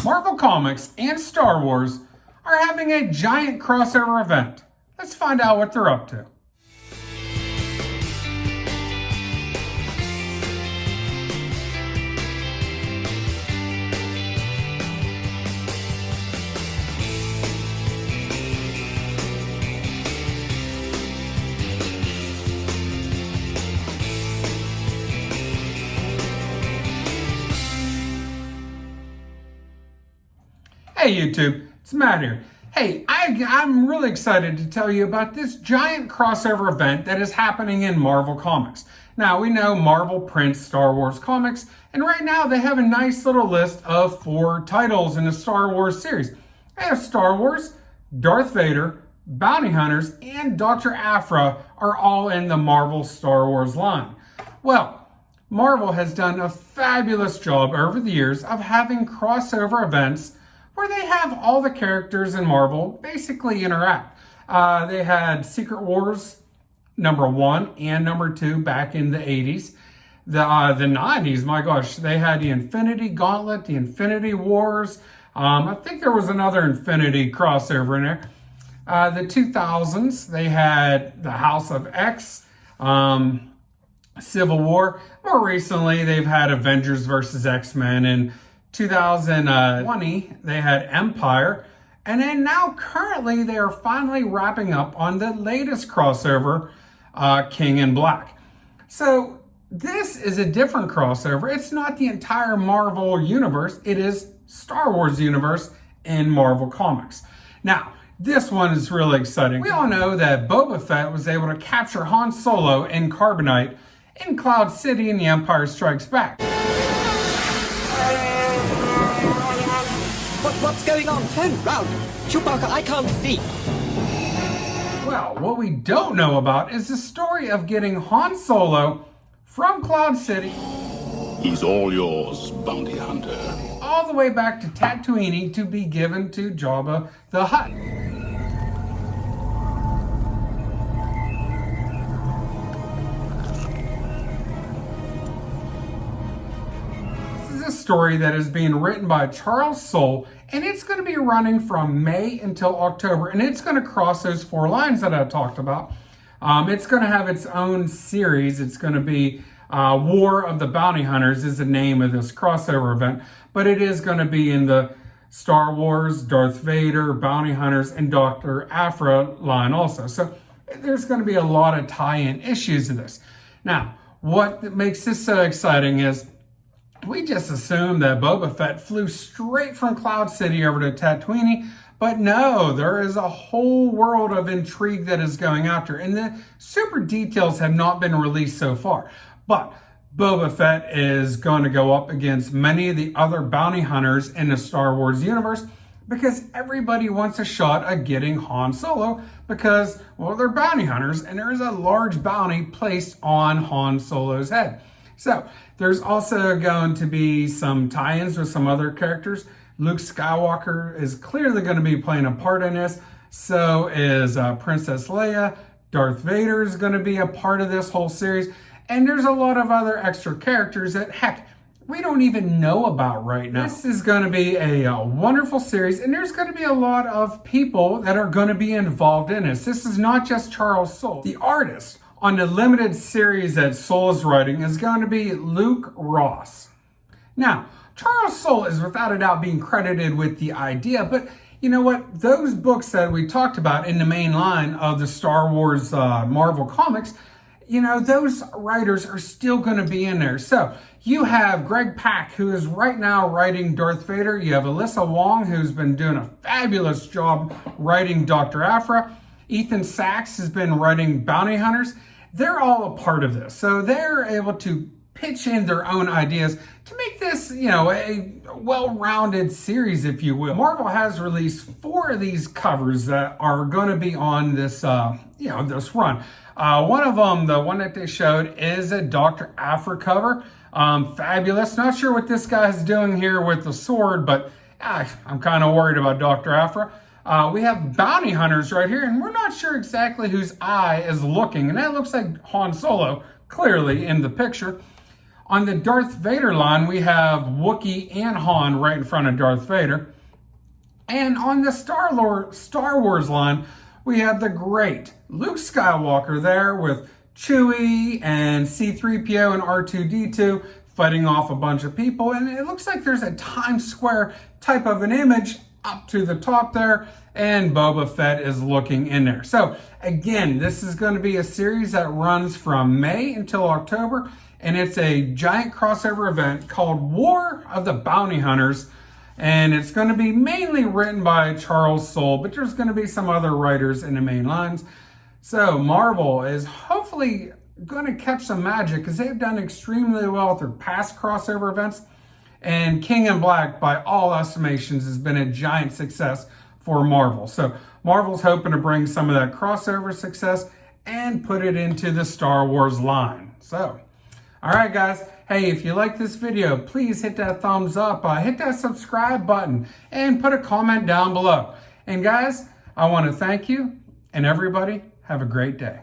Marvel Comics and Star Wars are having a giant crossover event. Let's find out what they're up to. Hey YouTube, it's Matt here. Hey, I'm really excited to tell you about this giant crossover event that is happening in Marvel Comics. Now, we know Marvel prints Star Wars comics, and right now they have a nice little list of 4 titles in the Star Wars series. They have Star Wars, Darth Vader, Bounty Hunters, and Dr. Aphra are all in the Marvel Star Wars line. Well, Marvel has done a fabulous job over the years of having crossover events where they have all the characters in Marvel basically interact. They had Secret Wars #1 and #2 back in the 80s. The 90s, my gosh, they had the Infinity Gauntlet, the Infinity Wars. I think there was another Infinity crossover in there. The 2000s, they had the House of X, Civil War. More recently, they've had Avengers versus X-Men, and 2020, they had Empire, and then now currently they are finally wrapping up on the latest crossover, King in Black. So this is a different crossover. It's not the entire Marvel universe. It is Star Wars universe in Marvel Comics. Now, this one is really exciting. We all know that Boba Fett was able to capture Han Solo and Carbonite in Cloud City in The Empire Strikes Back. What's going on? Turn round. Chewbacca, I can't see. Well, what we don't know about is the story of getting Han Solo from Cloud City. He's all yours, Bounty Hunter. All the way back to Tatooine to be given to Jabba the Hutt. Story that is being written by Charles Soule, and it's going to be running from May until October, and it's going to cross those 4 lines that I talked about. It's going to have its own series. It's going to be War of the Bounty Hunters is the name of this crossover event, but it is going to be in the Star Wars, Darth Vader, Bounty Hunters, and Dr. Aphra line also. So there's going to be a lot of tie-in issues to this. Now, what makes this so exciting is we just assumed that Boba Fett flew straight from Cloud City over to Tatooine, but no, there is a whole world of intrigue that is going after, and the super details have not been released so far. But Boba Fett is going to go up against many of the other bounty hunters in the Star Wars universe because everybody wants a shot at getting Han Solo because, well, they're bounty hunters, and there is a large bounty placed on Han Solo's head. So there's also going to be some tie-ins with some other characters. Luke Skywalker is clearly going to be playing a part in this. So is Princess Leia. Darth Vader is going to be a part of this whole series. And there's a lot of other extra characters that, heck, we don't even know about right now. This is going to be a wonderful series, and there's going to be a lot of people that are going to be involved in this. This is not just Charles Soule. The artist on the limited series that Soule is writing is going to be Luke Ross. Now, Charles Soule is without a doubt being credited with the idea, but you know what? Those books that we talked about in the main line of the Star Wars Marvel Comics, you know, those writers are still going to be in there. So you have Greg Pak, who is right now writing Darth Vader. You have Alyssa Wong, who's been doing a fabulous job writing Dr. Aphra. Ethan Sachs has been writing Bounty Hunters. They're all a part of this. So they're able to pitch in their own ideas to make this, you know, a well-rounded series, if you will. Marvel has released 4 of these covers that are going to be on this, this run. One of them, the one that they showed, is a Dr. Aphra cover. Fabulous. Not sure what this guy's doing here with the sword, but I'm kind of worried about Dr. Aphra. We have bounty hunters right here, and we're not sure exactly whose eye is looking, and that looks like Han Solo, clearly, in the picture. On the Darth Vader line, we have Wookiee and Han right in front of Darth Vader. And on the Star Wars line, we have the great Luke Skywalker there with Chewie and C-3PO and R2-D2 fighting off a bunch of people. And it looks like there's a Times Square type of an image up to the top there, and Boba Fett is looking in there. So again, this is going to be a series that runs from May until October, and it's a giant crossover event called War of the Bounty Hunters, and it's going to be mainly written by Charles Soule, but there's going to be some other writers in the main lines. So Marvel is hopefully going to catch some magic because they've done extremely well with their past crossover events. And King in Black, by all estimations, has been a giant success for Marvel. So Marvel's hoping to bring some of that crossover success and put it into the Star Wars line. So, all right, guys. Hey, if you like this video, please hit that thumbs up, hit that subscribe button, and put a comment down below. And guys, I want to thank you, and everybody, have a great day.